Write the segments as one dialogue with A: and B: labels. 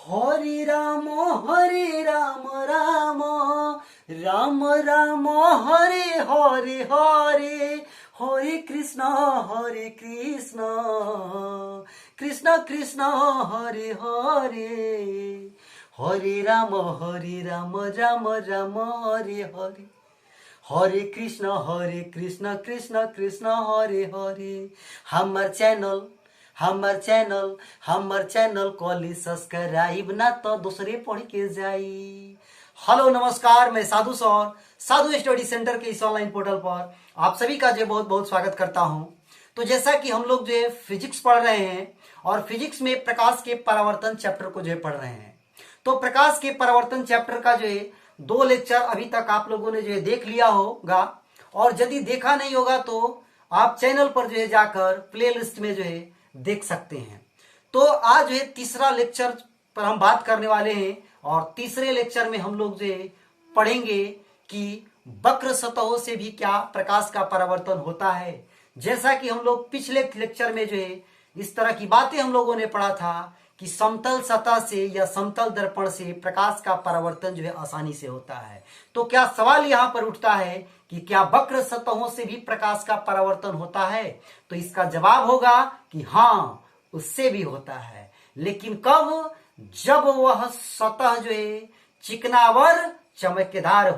A: हरे राम राम राम राम हरे हरे हरे हरे कृष्ण कृष्ण कृष्ण हरे हरे हरे राम राम राम हरे हरे हरे कृष्ण कृष्ण कृष्ण हरे हरे। हमार channel कॉली subscribe ना तो दूसरे पढ़ के जाई। हेलो नमस्कार, मैं साधु सौर साधु स्टडी सेंटर के इस ऑनलाइन पोर्टल पर आप सभी का जो बहुत बहुत स्वागत करता हूं। तो जैसा कि हम लोग जो फिजिक्स पढ़ रहे हैं और फिजिक्स में प्रकाश के परावर्तन चैप्टर को जो पढ़ रहे हैं, तो प्रकाश के परावर्तन चैप्टर का जो है 2 लेक्चर अभी तक आप लोगों ने जो है देख लिया होगा, और यदि देखा नहीं होगा तो आप चैनल पर जो है जाकर प्लेलिस्ट में जो है देख सकते हैं। तो आज जो है तीसरा लेक्चर पर हम बात करने वाले हैं, और तीसरे लेक्चर में हम लोग जो है पढ़ेंगे कि वक्र सतहों से भी क्या प्रकाश का परावर्तन होता है। जैसा कि हम लोग पिछले लेक्चर में जो है इस तरह की बातें हम लोगों ने पढ़ा था कि समतल सतह से या समतल दर्पण से प्रकाश का परावर्तन जो है आसानी से होता है। तो क्या सवाल यहाँ पर उठता है कि क्या वक्र सतहों से भी प्रकाश का परावर्तन होता है? तो इसका जवाब होगा कि हाँ, उससे भी होता है, लेकिन कब? जब वह सतह जो है चिकनावर चमकेदार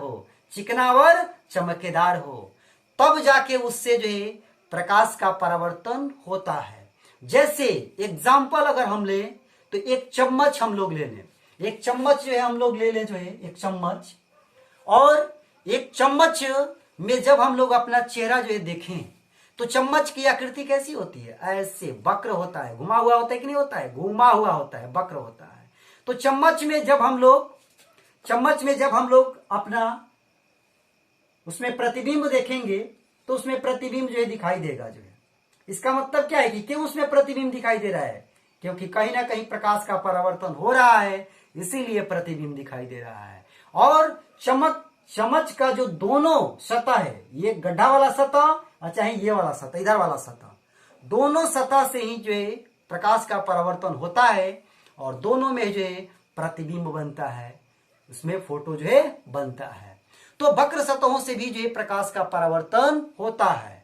A: हो, तब जाके उससे जो है प्रकाश का परावर्तन होता है। जैसे एग्जाम्पल अगर हम ले तो एक चम्मच हम लोग ले लें, एक चम्मच जो है हम लोग ले लें, जो है एक चम्मच, और एक चम्मच में जब हम लोग अपना चेहरा जो है देखें तो चम्मच की आकृति कैसी होती है? ऐसे वक्र होता है, घुमा हुआ होता है कि नहीं होता है? घुमा हुआ होता है, वक्र होता है। तो चम्मच में जब हम लोग अपना उसमें प्रतिबिंब देखेंगे तो उसमें प्रतिबिंब जो है दिखाई देगा। जो है इसका मतलब क्या है कि क्यों उसमें प्रतिबिंब दिखाई दे रहा है? क्योंकि कहीं ना कहीं प्रकाश का परावर्तन हो रहा है, इसीलिए प्रतिबिंब दिखाई दे रहा है। और चम्मच का जो दोनों सतह है, ये गड्ढा वाला सतह और चाहे ये वाला सतह, इधर वाला सतह, दोनों सतह से ही जो है प्रकाश का परावर्तन होता है, और दोनों में जो है प्रतिबिंब बनता है, उसमें फोटो जो है बनता है। तो वक्र सतहों से भी जो है प्रकाश का परावर्तन होता है।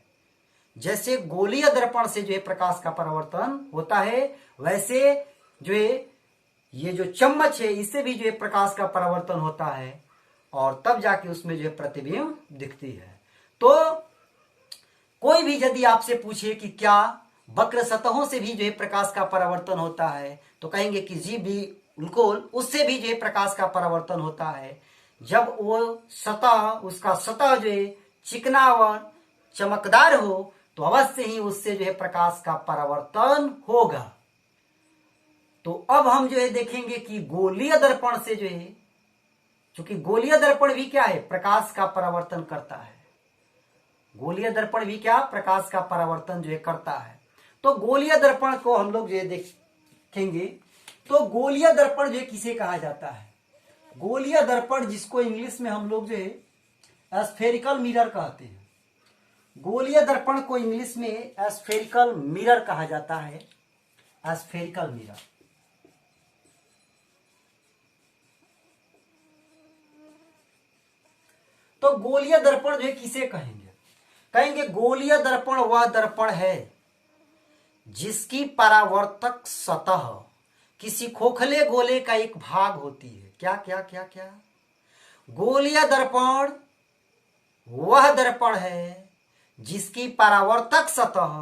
A: जैसे गोलीय दर्पण से जो है प्रकाश का परावर्तन होता है, वैसे जो है ये जो चम्मच है इससे भी जो है प्रकाश का परावर्तन होता है, और तब जाके उसमें जो है प्रतिबिंब दिखती है। तो कोई भी यदि आपसे पूछे कि क्या वक्र सतहों से भी जो है प्रकाश का परावर्तन होता है, तो कहेंगे कि जी बिल्कुल, उससे भी जो है प्रकाश का परावर्तन होता है। जब वो उसका सतह जो है चिकना और चमकदार हो तो अवश्य ही उससे जो है प्रकाश का परावर्तन होगा। तो अब हम जो है देखेंगे कि गोलीय दर्पण से जो है, क्योंकि गोलीय दर्पण भी क्या है? प्रकाश का परावर्तन करता है। गोलीय दर्पण भी क्या? प्रकाश का परावर्तन जो है करता है। तो गोलीय दर्पण को हम लोग जो है देखेंगे, तो गोलीय दर्पण जो है किसे कहा जाता है? गोलीय दर्पण, जिसको इंग्लिश में हम लोग जो है स्फेरिकल मिरर कहते हैं। गोलीय दर्पण को इंग्लिश में स्फेरिकल मिरर कहा जाता है, स्फेरिकल मिरर। तो गोलीय दर्पण जो है किसे कहेंगे? कहेंगे गोलीय दर्पण वह दर्पण है जिसकी परावर्तक सतह किसी खोखले गोले का एक भाग होती है। क्या क्या क्या क्या? गोलीय दर्पण वह दर्पण है जिसकी परावर्तक सतह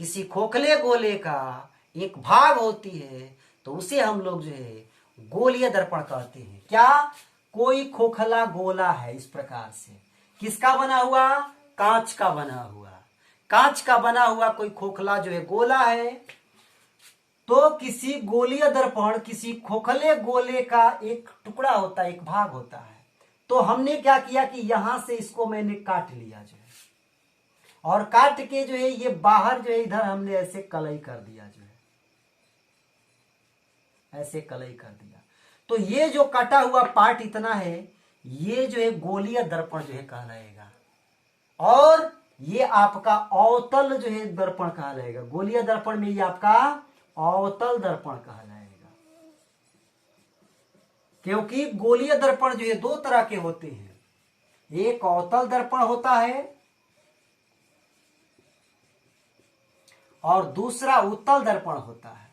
A: किसी खोखले गोले का एक भाग होती है, तो उसे हम लोग जो है गोलीय दर्पण कहते हैं। क्या? कोई खोखला गोला है इस प्रकार से, किसका बना हुआ? कांच का बना हुआ कोई खोखला जो है गोला है। तो किसी गोलीय दर्पण किसी खोखले गोले का एक टुकड़ा होता है, एक भाग होता है। तो हमने क्या किया कि यहां से इसको मैंने काट लिया जो है, और काट के जो है ये बाहर जो है इधर हमने ऐसे कलई कर दिया, जो है ऐसे कलई कर दिया। तो ये जो कटा हुआ पार्ट इतना है, ये जो है गोलीय दर्पण जो है कहलाएगा, और ये आपका अवतल जो है दर्पण कहलाएगा। गोलीय दर्पण में ये आपका अवतल दर्पण कहलाएगा। क्योंकि गोलीय दर्पण जो है दो तरह के होते हैं, एक अवतल दर्पण होता है और दूसरा उत्तल दर्पण होता है।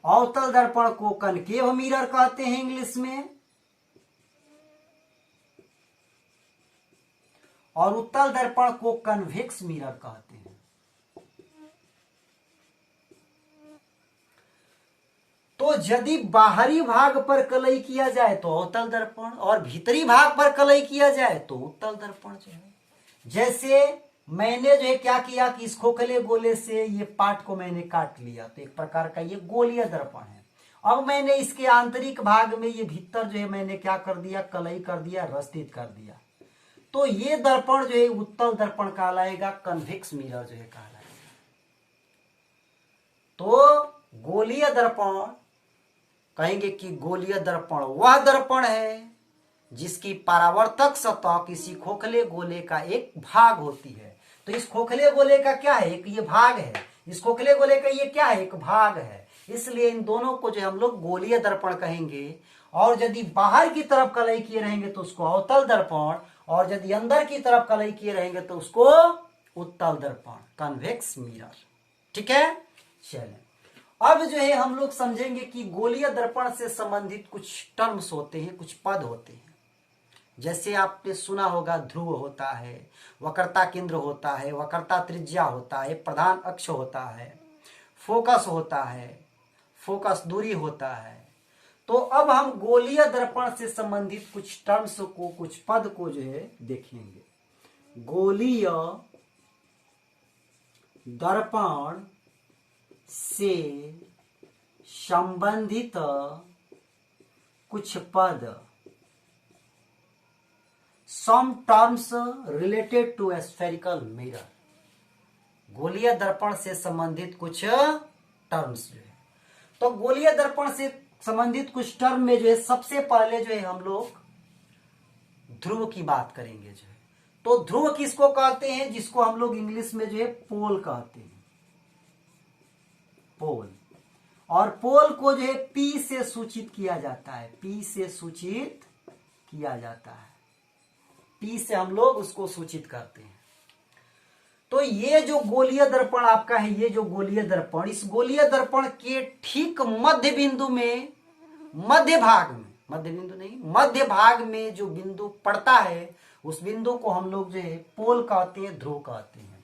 A: अवतल दर्पण को कनकेव मिरर कहते हैं इंग्लिश में, और उत्तल दर्पण को कन्वेक्स मिरर कहते हैं। तो यदि बाहरी भाग पर कलई किया जाए तो अवतल दर्पण, और भीतरी भाग पर कलई किया जाए तो उत्तल दर्पण जो है। जैसे मैंने जो है क्या किया कि इस खोखले गोले से ये पार्ट को मैंने काट लिया, तो एक प्रकार का ये गोलीय दर्पण है। अब मैंने इसके आंतरिक भाग में ये भीतर जो है मैंने क्या कर दिया, कलई कर दिया, रस्तित कर दिया, तो ये दर्पण जो है उत्तल दर्पण कहलाएगा, कन्वेक्स मिरर जो है कहलाएगा। तो गोलीय दर्पण कहेंगे कि गोलीय दर्पण वह दर्पण है जिसकी परावर्तक सतह किसी खोखले गोले का एक भाग होती है। तो इस खोखले गोले का क्या है, एक ये भाग है, इस खोखले गोले का ये क्या है, एक भाग है। इसलिए इन दोनों को जो हम लोग गोलीय दर्पण कहेंगे। और यदि बाहर की तरफ कलई किए रहेंगे तो उसको अवतल दर्पण, और यदि अंदर की तरफ कलई किए रहेंगे तो उसको उत्तल दर्पण, कन्वेक्स मिरर। ठीक है, चलिए अब जो है हम लोग समझेंगे कि गोलीय दर्पण से संबंधित कुछ टर्म्स होते हैं, कुछ पद होते हैं। जैसे आपने सुना होगा, ध्रुव होता है, वक्रता केंद्र होता है, वक्रता त्रिज्या होता है, प्रधान अक्ष होता है, फोकस होता है, फोकस दूरी होता है। तो अब हम गोलीय दर्पण से संबंधित कुछ टर्म्स को, कुछ पद को जो है देखेंगे। गोलीय दर्पण से संबंधित कुछ पद, some terms related to spherical mirror. गोलीय दर्पण से संबंधित कुछ टर्म्स जो है, तो गोलीय दर्पण से संबंधित कुछ टर्म में जो है सबसे पहले जो है हम लोग ध्रुव की बात करेंगे जो है। तो ध्रुव किसको कहते हैं, जिसको हम लोग इंग्लिश में जो है पोल कहते हैं, पोल। और पोल को जो है पी से सूचित किया जाता है, पी से सूचित किया जाता है, पी से हम लोग उसको सूचित करते हैं। तो ये जो गोलीय दर्पण आपका है, ये जो गोलीय दर्पण, इस गोलीय दर्पण के ठीक मध्य बिंदु में, मध्य भाग में, मध्य बिंदु नहीं, मध्य भाग में जो बिंदु पड़ता है उस बिंदु को हम लोग जो है पोल कहते हैं, ध्रुव कहते हैं।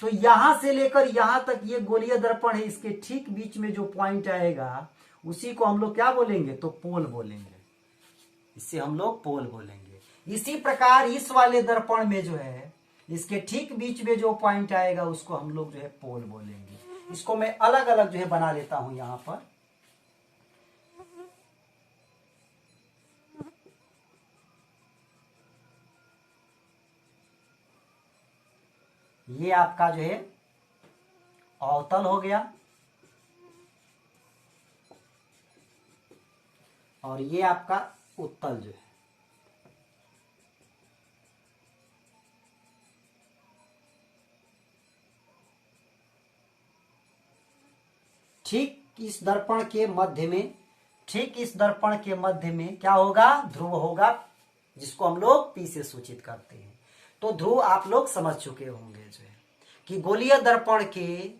A: तो यहां से लेकर यहां तक ये गोलीय दर्पण है, इसके ठीक बीच में जो पॉइंट आएगा उसी को हम लोग क्या बोलेंगे, तो पोल बोलेंगे, इससे हम लोग पोल बोलेंगे। इसी प्रकार इस वाले दर्पण में जो है इसके ठीक बीच में जो पॉइंट आएगा उसको हम लोग जो है पोल बोलेंगे। इसको मैं अलग अलग जो है बना लेता हूं यहां पर। ये आपका जो है अवतल हो गया, और ये आपका उत्तल जो है। ठीक इस दर्पण के मध्य में, ठीक इस दर्पण के मध्य में क्या होगा, ध्रुव होगा, जिसको हम लोग पी से सूचित करते हैं। तो ध्रुव आप लोग समझ चुके होंगे जो है कि गोलीय दर्पण के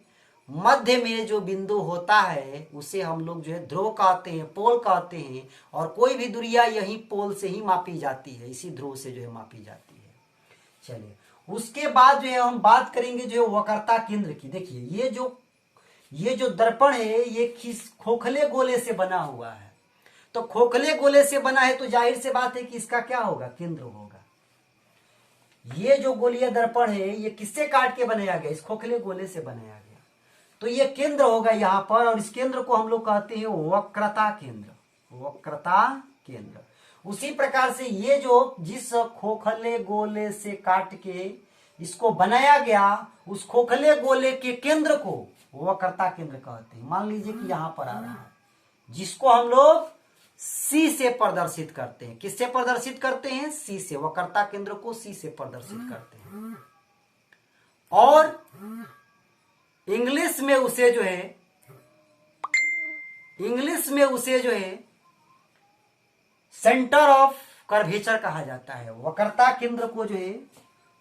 A: मध्य में जो बिंदु होता है उसे हम लोग जो है ध्रुव कहते हैं, पोल कहते हैं। और कोई भी दूरियां यही पोल से ही मापी जाती है, इसी ध्रुव से जो है मापी जाती है। चलिए उसके बाद जो है हम बात करेंगे जो है वक्रता केंद्र की। देखिए ये जो दर्पण है ये खोखले गोले से बना हुआ है। तो खोखले गोले से बना है तो जाहिर से बात है कि इसका क्या होगा, केंद्र होगा। ये जो गोलीय दर्पण है ये किससे काट के बनाया गया, इस खोखले गोले से बनाया गया, तो ये केंद्र होगा यहाँ पर। और इस केंद्र को हम लोग कहते हैं वक्रता केंद्र, वक्रता केंद्र। उसी प्रकार से ये जो जिस खोखले गोले से काट के इसको बनाया गया, उस खोखले गोले के केंद्र को वक्रता केंद्र कहते हैं। मान लीजिए कि यहां पर आ रहा है, जिसको हम लोग सी से प्रदर्शित करते हैं। किससे प्रदर्शित करते हैं, सी से। वक्रता केंद्र को सी से प्रदर्शित करते हैं, और इंग्लिश में उसे जो है इंग्लिश में उसे जो है सेंटर ऑफ कर्वेचर कहा जाता है। वक्रता केंद्र को जो है,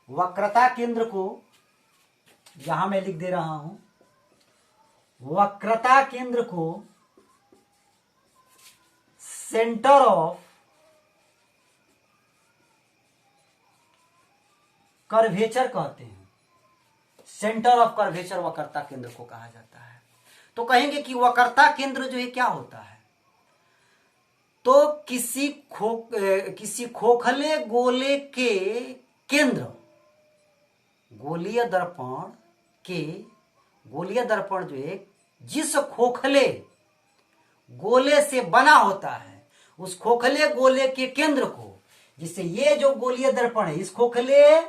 A: वक्रता केंद्र को यहां मैं लिख दे रहा हूं, वक्रता केंद्र को सेंटर ऑफ कर्वेचर कहते हैं। सेंटर ऑफ कर्वेचर वक्रता केंद्र को कहा जाता है। तो कहेंगे कि वक्रता केंद्र जो है क्या होता है, तो किसी खोखले गोले के केंद्र, गोलीय दर्पण जो है जिस खोखले गोले से बना होता है, उस खोखले गोले के केंद्र को, जिससे ये जो गोलीय दर्पण है इस खोखले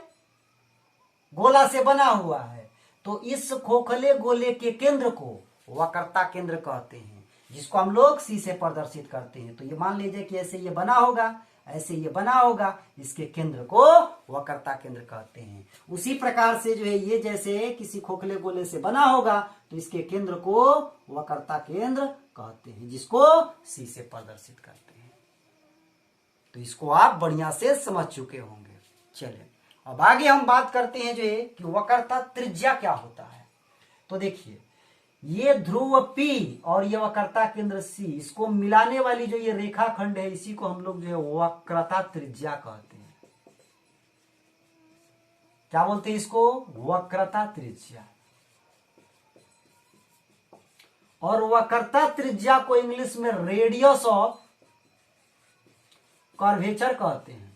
A: गोला से बना हुआ है, तो इस खोखले गोले के केंद्र को वक्रता केंद्र कहते हैं, जिसको हम लोग सी से प्रदर्शित करते हैं। तो ये मान लीजिए कि ऐसे ये बना होगा, ऐसे ये बना होगा, इसके केंद्र को वक्रता केंद्र कहते हैं। उसी प्रकार से जो है ये जैसे किसी खोखले गोले से बना होगा, तो इसके केंद्र को वक्रता केंद्र कहते हैं, जिसको सी से प्रदर्शित करते हैं। तो इसको आप बढ़िया से समझ चुके होंगे। चलिए अब आगे हम बात करते हैं जो है कि वक्रता त्रिज्या क्या होता है। तो देखिए ये ध्रुव P और ये वक्रता केंद्र C, इसको मिलाने वाली जो ये रेखाखंड है, इसी को हम लोग जो है वक्रता त्रिज्या कहते हैं। क्या बोलते हैं इसको? वक्रता त्रिज्या। और वक्रता त्रिज्या को इंग्लिश में रेडियस ऑफ कर्वेचर कहते हैं।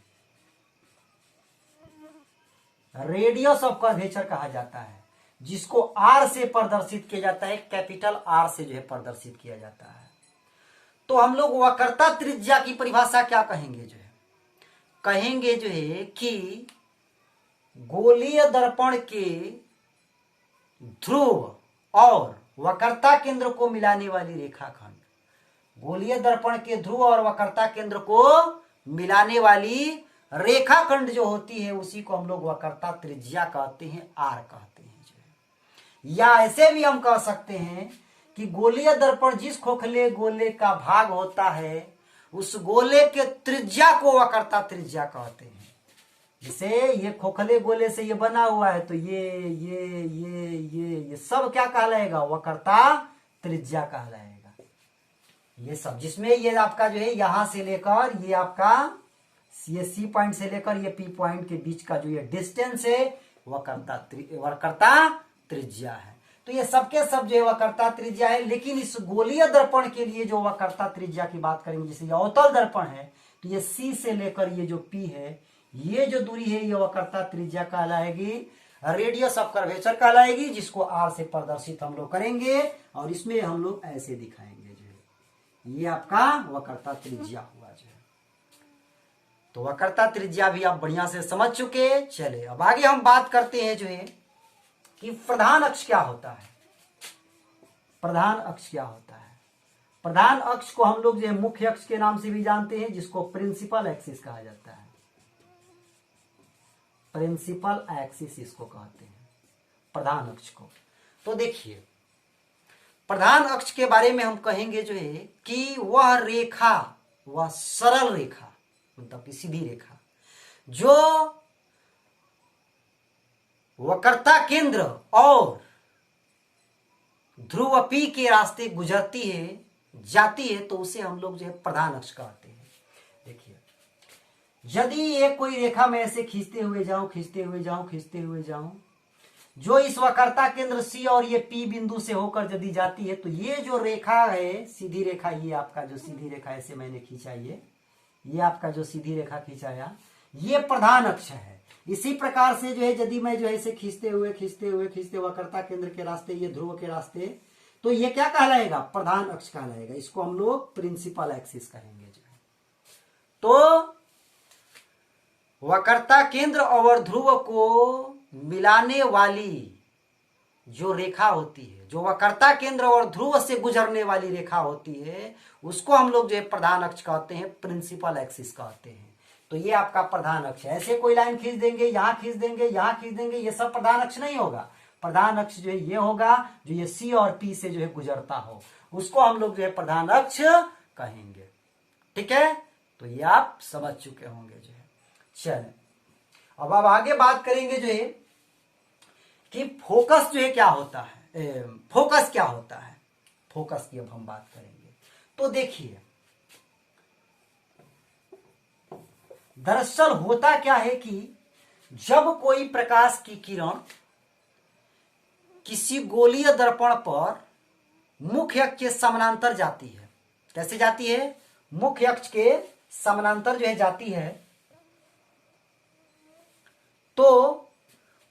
A: रेडियस ऑफ कर्वेचर कहा जाता है, जिसको R से प्रदर्शित किया जाता है, कैपिटल R से जो है प्रदर्शित किया जाता है। तो हम लोग वक्रता त्रिज्या की परिभाषा क्या कहेंगे जो है, कहेंगे जो है कि गोलीय दर्पण के ध्रुव और वक्रता केंद्र को मिलाने वाली रेखाखंड, गोलीय दर्पण के ध्रुव और वक्रता केंद्र को मिलाने वाली रेखाखंड जो होती है, उसी को हम लोग वक्रता त्रिज्या कहते हैं, R कहते हैं जो है। या ऐसे भी हम कह सकते हैं कि गोलीय दर्पण जिस खोखले गोले का भाग होता है, उस गोले के त्रिज्या को वक्रता त्रिज्या कहते हैं। जैसे ये खोखले गोले से ये बना हुआ है, तो ये सब क्या कहलाएगा? वक्रता त्रिज्या कहलाएगा। ये सब जिसमें ये आपका जो है यहां से लेकर ये आपका ये सी पॉइंट से लेकर ये पी पॉइंट के बीच का जो ये डिस्टेंस है, वक्रता त्रिज्या है। तो ये सबके सब जो है वक्रता त्रिज्या है। लेकिन इस गोलीय दर्पण के लिए जो वक्रता त्रिज्या की बात करेंगे, जैसे ये अवतल दर्पण है, तो ये सी से लेकर ये जो पी है, ये जो दूरी है, ये वक्रता त्रिज्या कहलाएगी, रेडियस ऑफ कर्वेचर कहलाएगी, जिसको R से प्रदर्शित हम लोग करेंगे। और इसमें हम लोग ऐसे दिखाएंगे जो है, ये आपका वक्रता त्रिज्या हुआ जो है। तो वक्रता त्रिज्या भी आप बढ़िया से समझ चुके। चले अब आगे हम बात करते हैं जो है कि प्रधान अक्ष क्या होता है। प्रधान अक्ष क्या होता है? प्रधान अक्ष को हम लोग जो है मुख्य अक्ष के नाम से भी जानते हैं, जिसको प्रिंसिपल एक्सिस कहा जाता है। प्रिंसिपल एक्सिस इसको कहते हैं, प्रधान अक्ष को। तो देखिए प्रधान अक्ष के बारे में हम कहेंगे जो है कि वह रेखा, वह सरल रेखा, मतलब कि सीधी रेखा, जो वक्रता केंद्र और ध्रुव P के रास्ते गुजरती है, जाती है, तो उसे हम लोग जो है प्रधान अक्ष कहते हैं। देखिए यदि ये कोई रेखा मैं ऐसे खींचते हुए जाऊं, जो इस वक्रता केंद्र C और ये P बिंदु से होकर यदि जाती है, तो ये जो रेखा है, सीधी रेखा, ये आपका जो सीधी रेखा ऐसे मैंने खींचा, ये आपका जो सीधी रेखा खींचाया, ये प्रधान अक्ष है। इसी प्रकार से जो है यदि मैं जो है इसे खींचते हुए वक्रता केंद्र के रास्ते, ये ध्रुव के रास्ते, तो ये क्या कहलाएगा? प्रधान अक्ष कहलाएगा। इसको हम लोग प्रिंसिपल एक्सिस कहेंगे जो है। तो वक्रता केंद्र और ध्रुव को मिलाने वाली जो रेखा होती है, जो वक्रता केंद्र और ध्रुव से गुजरने वाली रेखा होती है, उसको हम लोग जो है प्रधान अक्ष कहते हैं, प्रिंसिपल एक्सिस कहते हैं। तो ये आपका प्रधान अक्ष है। ऐसे कोई लाइन खींच देंगे, यहां खींच देंगे, यहां खींच देंगे, ये सब प्रधान अक्ष नहीं होगा। प्रधान अक्ष जो है ये होगा जो ये C और P से जो है गुजरता हो। उसको हम लोग जो है प्रधान अक्ष कहेंगे। ठीक है, तो ये आप समझ चुके होंगे जो है। चलें, अब आगे बात करेंगे जो है कि फोकस जो है क्या होता है, फोकस क्या होता है, फोकस की अब हम बात करेंगे। तो देखिए, दरअसल होता क्या है कि जब कोई प्रकाश की किरण किसी गोलीय दर्पण पर मुख्य अक्ष के समानांतर जाती है, कैसे जाती है, मुख्य अक्ष के समानांतर जो है जाती है, तो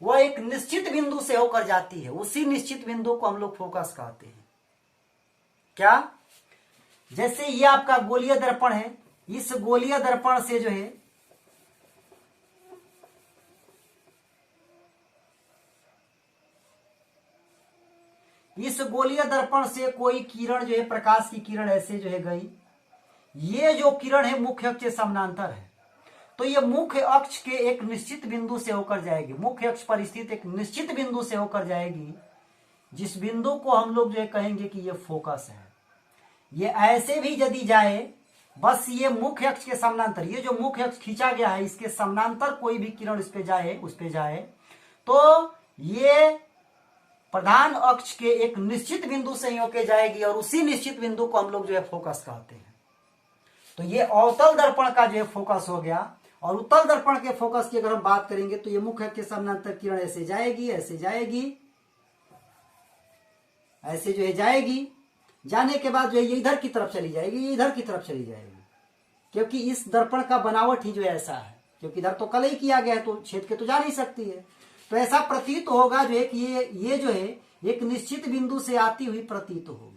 A: वह एक निश्चित बिंदु से होकर जाती है। उसी निश्चित बिंदु को हम लोग फोकस कहते हैं। क्या, जैसे ये आपका गोलीय दर्पण है, इस गोलीय दर्पण से जो है इस गोलीय दर्पण से कोई किरण जो है, प्रकाश की किरण ऐसे जो है गई, ये जो किरण है मुख्य अक्ष के समानांतर है, तो ये मुख्य अक्ष के एक निश्चित बिंदु से होकर जाएगी, मुख्य अक्ष पर स्थित एक निश्चित बिंदु से होकर जाएगी, जिस बिंदु को हम लोग जो है कहेंगे कि ये फोकस है। ये ऐसे भी यदि जाए, बस ये मुख्य अक्ष के समानांतर, ये जो मुख्य अक्ष खींचा गया है इसके समानांतर कोई भी किरण उस पे जाए तो ये प्रधान अक्ष के एक निश्चित बिंदु से ही होकर जाएगी, और उसी निश्चित बिंदु को हम लोग जो है फोकस कहते हैं। तो ये अवतल दर्पण का जो है फोकस हो गया। और उत्तल दर्पण के फोकस की अगर हम बात करेंगे तो ये मुख्य अक्ष के समानांतर किरण ऐसे जाएगी, ऐसे जाएगी, ऐसे जो है जाएगी, जाने के बाद जो है ये इधर की तरफ चली जाएगी, ये इधर की तरफ चली जाएगी, क्योंकि इस दर्पण का बनावट ही जो है ऐसा है, क्योंकि इधर तो कलई किया गया है तो छेद के तो जा नहीं सकती है। तो ऐसा प्रतीत होगा जो है कि ये जो है एक निश्चित बिंदु से आती हुई प्रतीत होगी।